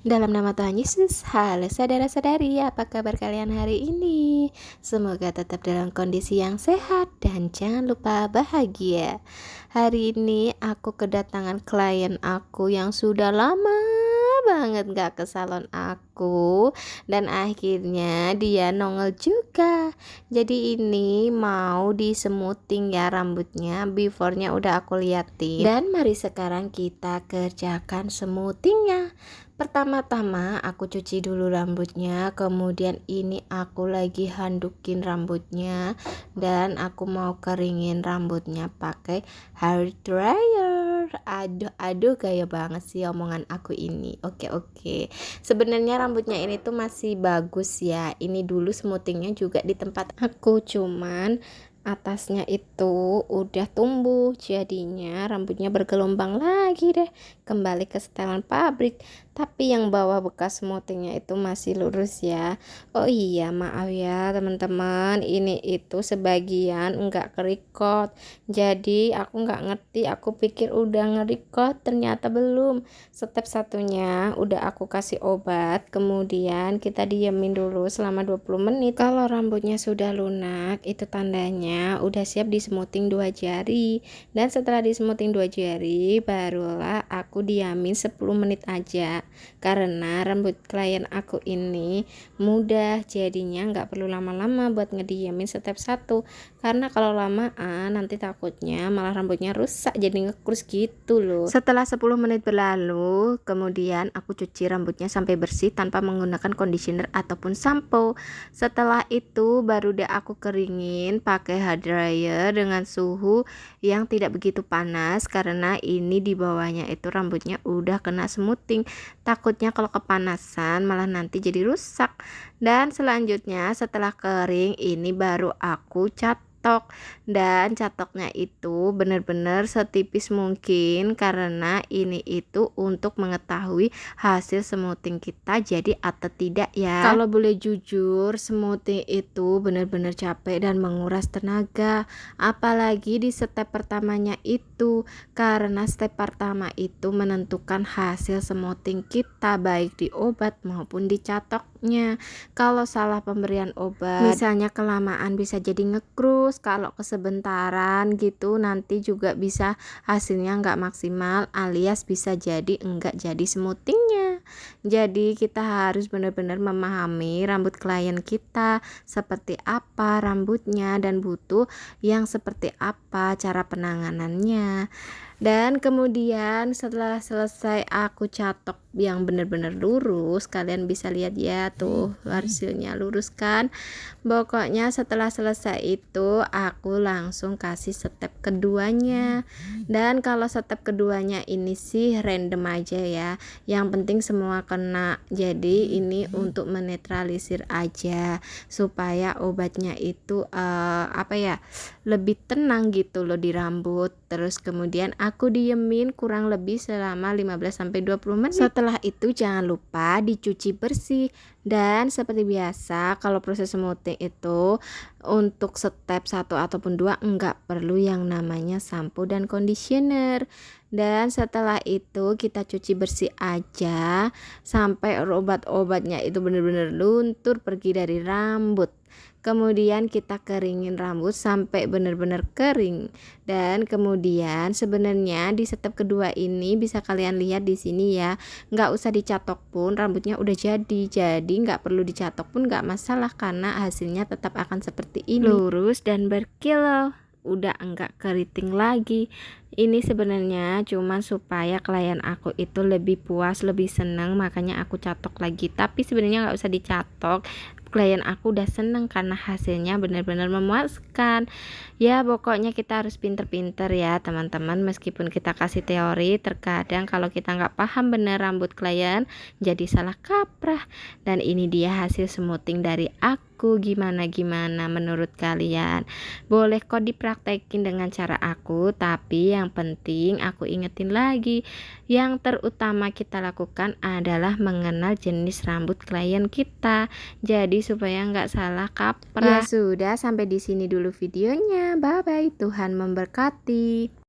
Dalam nama Tuhan Yesus, halo saudara-saudari, apa kabar kalian hari ini? Semoga tetap dalam kondisi yang sehat dan jangan lupa bahagia. Hari ini aku kedatangan klien aku yang sudah lama banget gak ke salon aku, dan akhirnya dia nongol juga. Jadi ini mau di smoothing ya rambutnya, beforenya udah aku liatin. Dan mari sekarang kita kerjakan smoothingnya. Pertama-tama aku cuci dulu rambutnya, kemudian ini aku lagi handukin rambutnya dan aku mau keringin rambutnya pakai hair dryer. Aduh gaya banget sih omongan aku ini. Oke. Sebenarnya rambutnya ini tuh masih bagus ya. Ini dulu smoothingnya juga di tempat aku, cuman atasnya itu udah tumbuh, jadinya rambutnya bergelombang lagi deh, kembali ke setelan pabrik. Tapi yang bawah bekas smoothingnya itu masih lurus ya. Oh iya, maaf ya teman-teman, ini itu sebagian enggak kerikot, jadi aku enggak ngerti, aku pikir udah ngerikot, ternyata belum. Step satunya udah aku kasih obat, kemudian kita diemin dulu selama 20 menit. Kalau rambutnya sudah lunak, itu tandanya udah siap di smoothing 2 jari. Dan setelah di smoothing 2 jari, barulah aku diamin 10 menit aja. Karena rambut klien aku ini mudah, jadinya nggak perlu lama-lama buat ngediamin step 1. Karena kalau lamaan nanti takutnya malah rambutnya rusak, jadi ngekrus gitu loh. Setelah 10 menit berlalu, kemudian aku cuci rambutnya sampai bersih tanpa menggunakan conditioner ataupun sampo. Setelah itu baru deh aku keringin pakai hair dryer dengan suhu yang tidak begitu panas, karena ini di bawahnya itu rambutnya udah kena smoothing. Takutnya kalau kepanasan malah nanti jadi rusak. Dan selanjutnya setelah kering ini baru aku catok, dan catoknya itu benar-benar setipis mungkin karena ini itu untuk mengetahui hasil smoothing kita jadi atau tidak ya. Kalau boleh jujur, smoothing itu benar-benar capek dan menguras tenaga, apalagi di step pertamanya itu, karena step pertama itu menentukan hasil smoothing kita baik di obat maupun di catoknya. Kalau salah pemberian obat, misalnya kelamaan bisa jadi ngekrus, kalau kesebentaran gitu nanti juga bisa hasilnya nggak maksimal, alias bisa jadi enggak jadi smoothingnya. Jadi kita harus benar-benar memahami rambut klien kita seperti apa rambutnya dan butuh yang seperti apa cara penanganannya. Dan kemudian setelah selesai aku catok yang benar-benar lurus, kalian bisa lihat ya tuh hasilnya lurus kan. Pokoknya setelah selesai itu aku langsung kasih step keduanya. Dan kalau step keduanya ini sih random aja ya, yang penting semua kena. Jadi ini untuk menetralisir aja supaya obatnya itu lebih tenang gitu loh di rambut. Terus kemudian aku diemin kurang lebih selama 15-20 menit. Setelah itu jangan lupa dicuci bersih. Dan seperti biasa kalau proses smoothing itu untuk step 1 ataupun 2 enggak perlu yang namanya sampo dan conditioner. Dan setelah itu kita cuci bersih aja sampai obat-obatnya itu benar-benar luntur pergi dari rambut. Kemudian kita keringin rambut sampai benar-benar kering. Dan kemudian sebenarnya di step kedua ini bisa kalian lihat di sini ya, nggak usah dicatok pun rambutnya udah jadi nggak perlu dicatok pun nggak masalah karena hasilnya tetap akan seperti ini, lurus dan berkilau, udah enggak keriting lagi. Ini sebenarnya cuman supaya klien aku itu lebih puas, lebih senang, makanya aku catok lagi. Tapi sebenarnya nggak usah dicatok, klien aku udah seneng karena hasilnya benar-benar memuaskan. Ya pokoknya kita harus pinter-pinter ya teman-teman, meskipun kita kasih teori, terkadang kalau kita nggak paham bener rambut klien jadi salah kaprah. Dan ini dia hasil smoothing dari aku. Gimana menurut kalian? Boleh kok dipraktekin dengan cara aku, tapi yang penting aku ingetin lagi, yang terutama kita lakukan adalah mengenal jenis rambut klien kita, jadi supaya nggak salah kaprah. Ya sudah, sampai di sini dulu videonya. Bye bye, Tuhan memberkati.